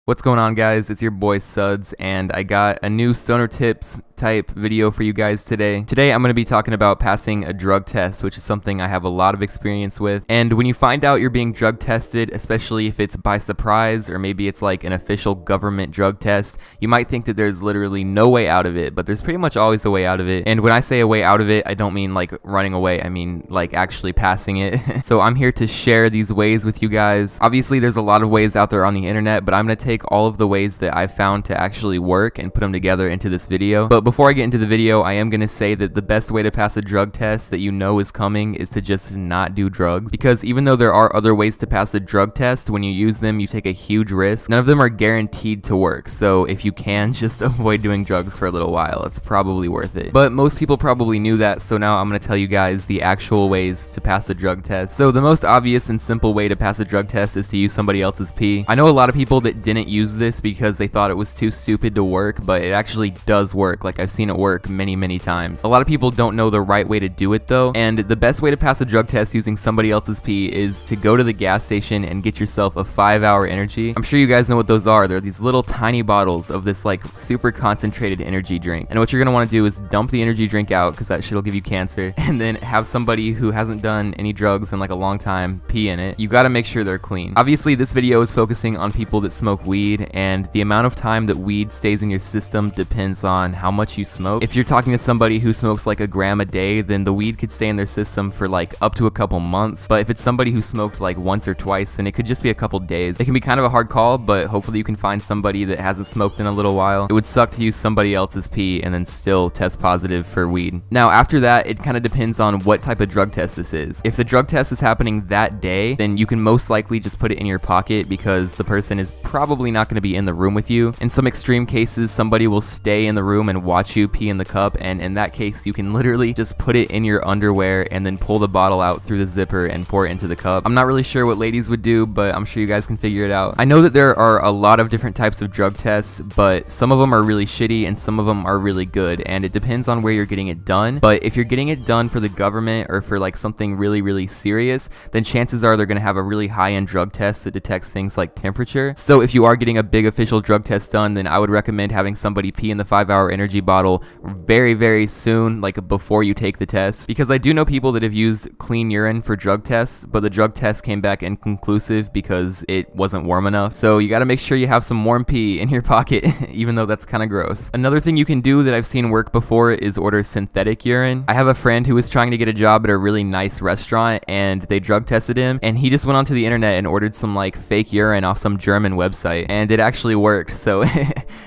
What's going on, guys? It's your boy Suds, and I got a new stoner tips type video for you guys today. Today I'm going to be talking about passing a drug test, which is something I have a lot of experience with. And when you find out you're being drug tested, especially if it's by surprise or maybe it's like an official government drug test, you might think that there's literally no way out of it, but there's pretty much always a way out of it. And when I say a way out of it, I don't mean like running away, I mean like actually passing it. So I'm here to share these ways with you guys. Obviously there's a lot of ways out there on the internet, but I'm going to take all of the ways that I've found to actually work and put them together into this video. But before I get into the video, I am going to say that the best way to pass a drug test that you know is coming is to just not do drugs, because even though there are other ways to pass a drug test, when you use them you take a huge risk. None of them are guaranteed to work, so if you can, just avoid doing drugs for a little while. It's probably worth it. But most people probably knew that, so now I'm going to tell you guys the actual ways to pass a drug test. So the most obvious and simple way to pass a drug test is to use somebody else's pee. I know a lot of people that didn't use this because they thought it was too stupid to work, but it actually does work. Like, I've seen it work many times. A lot of people don't know the right way to do it though, and the best way to pass a drug test using somebody else's pee is to go to the gas station and get yourself a 5-hour energy. I'm sure you guys know what those are. They're these little tiny bottles of this like super concentrated energy drink, and what you're gonna want to do is dump the energy drink out, because that shit'll give you cancer, and then have somebody who hasn't done any drugs in like a long time pee in it. You gotta make sure they're clean. Obviously this video is focusing on people that smoke weed, and the amount of time that weed stays in your system depends on how much you smoke. If you're talking to somebody who smokes like a gram a day, then the weed could stay in their system for like up to a couple months. But if it's somebody who smoked like once or twice, then it could just be a couple days. It can be kind of a hard call, but hopefully you can find somebody that hasn't smoked in a little while. It would suck to use somebody else's pee and then still test positive for weed. Now after that, it kind of depends on what type of drug test this is. If the drug test is happening that day, then you can most likely just put it in your pocket, because the person is probably not going to be in the room with you. In some extreme cases, somebody will stay in the room and watch you pee in the cup, and in that case you can literally just put it in your underwear and then pull the bottle out through the zipper and pour it into the cup. I'm not really sure what ladies would do, but I'm sure you guys can figure it out. I know that there are a lot of different types of drug tests, but some of them are really shitty and some of them are really good, and it depends on where you're getting it done. But if you're getting it done for the government or for like something really serious, then chances are they're going to have a really high-end drug test that detects things like temperature. So if you are getting a big official drug test done, then I would recommend having somebody pee in the 5-hour energy bottle very soon, like before you take the test, because I do know people that have used clean urine for drug tests, but the drug test came back inconclusive because it wasn't warm enough. So you got to make sure you have some warm pee in your pocket, even though that's kind of gross. Another thing you can do that I've seen work before is order synthetic urine. I have a friend who was trying to get a job at a really nice restaurant, and they drug tested him, and he just went onto the internet and ordered some like fake urine off some German website, and it actually worked. So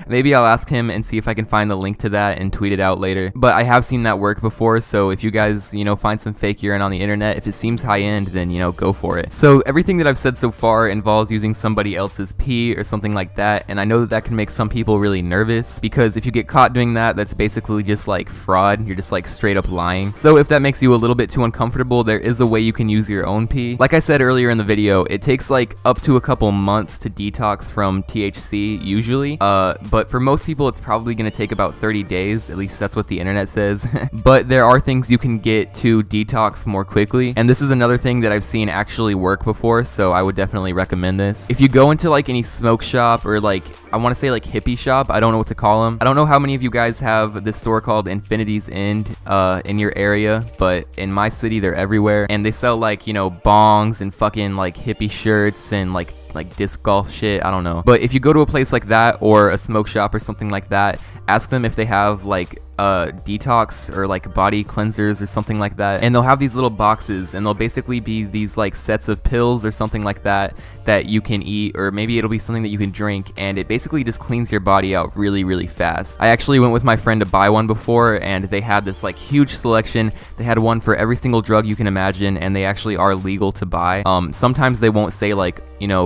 maybe I'll ask him and see if I can find the link to that and tweet it out later. But I have seen that work before, so if you guys, find some fake urine on the internet, if it seems high-end, then, go for it. So everything that I've said so far involves using somebody else's pee or something like that, and I know that can make some people really nervous, because if you get caught doing that, that's basically just like fraud. You're just like straight up lying. So if that makes you a little bit too uncomfortable, there is a way you can use your own pee. Like I said earlier in the video, it takes like up to a couple months to detox from THC usually, but for most people it's probably going to take about 30 days, at least that's what the internet says. But there are things you can get to detox more quickly, and this is another thing that I've seen actually work before, so I would definitely recommend this. If you go into like any smoke shop, or like, I want to say like hippie shop, I don't know what to call them. I don't know how many of you guys have this store called Infinity's End in your area, but in my city they're everywhere, and they sell like, bongs and fucking like hippie shirts and like disc golf shit, I don't know. But if you go to a place like that, or a smoke shop or something like that, ask them if they have like detox or like body cleansers or something like that, and they'll have these little boxes, and they'll basically be these like sets of pills or something like that that you can eat, or maybe it'll be something that you can drink, and it basically just cleans your body out really fast. I actually went with my friend to buy one before, and they had this like huge selection. They had one for every single drug you can imagine, and they actually are legal to buy. Sometimes they won't say like,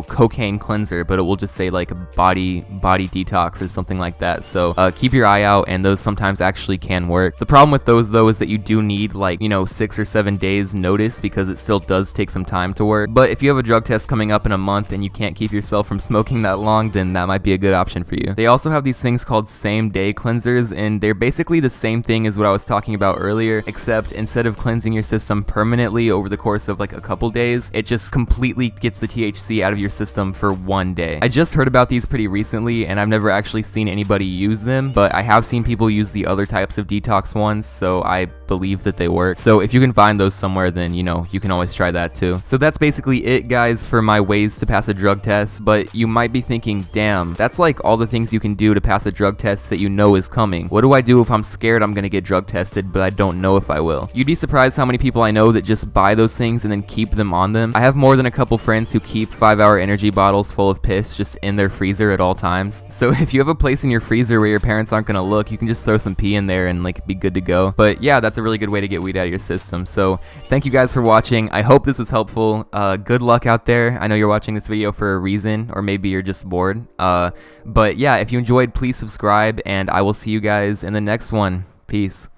cocaine cleanser, but it will just say like body detox or something like that. So keep your eye out, and those sometimes actually can work. The problem with those though is that you do need like 6 or 7 days notice, because it still does take some time to work. But if you have a drug test coming up in a month and you can't keep yourself from smoking that long, then that might be a good option for you. They also have these things called same day cleansers, and they're basically the same thing as what I was talking about earlier, except instead of cleansing your system permanently over the course of like a couple days, it just completely gets the THC out of your system for 1 day. I just heard about these pretty recently, and I've never actually seen anybody use them, but I have seen people use the other types of detox ones, so I believe that they work. So if you can find those somewhere, then you know, you can always try that too. So that's basically it, guys, for my ways to pass a drug test. But you might be thinking, damn, that's like all the things you can do to pass a drug test that you know is coming. What do I do if I'm scared I'm gonna get drug tested, but I don't know if I will? You'd be surprised how many people I know that just buy those things and then keep them on them. I have more than a couple friends who keep 5-hour energy bottles full of piss just in their freezer at all times. So if you have a place in your freezer where your parents aren't gonna look, you can just throw some pee in there and like be good to go. But yeah, that's a really good way to get weed out of your system. So thank you guys for watching. I hope this was helpful. Good luck out there. I know you're watching this video for a reason, or maybe you're just bored. But yeah, if you enjoyed, please subscribe, and I will see you guys in the next one. Peace.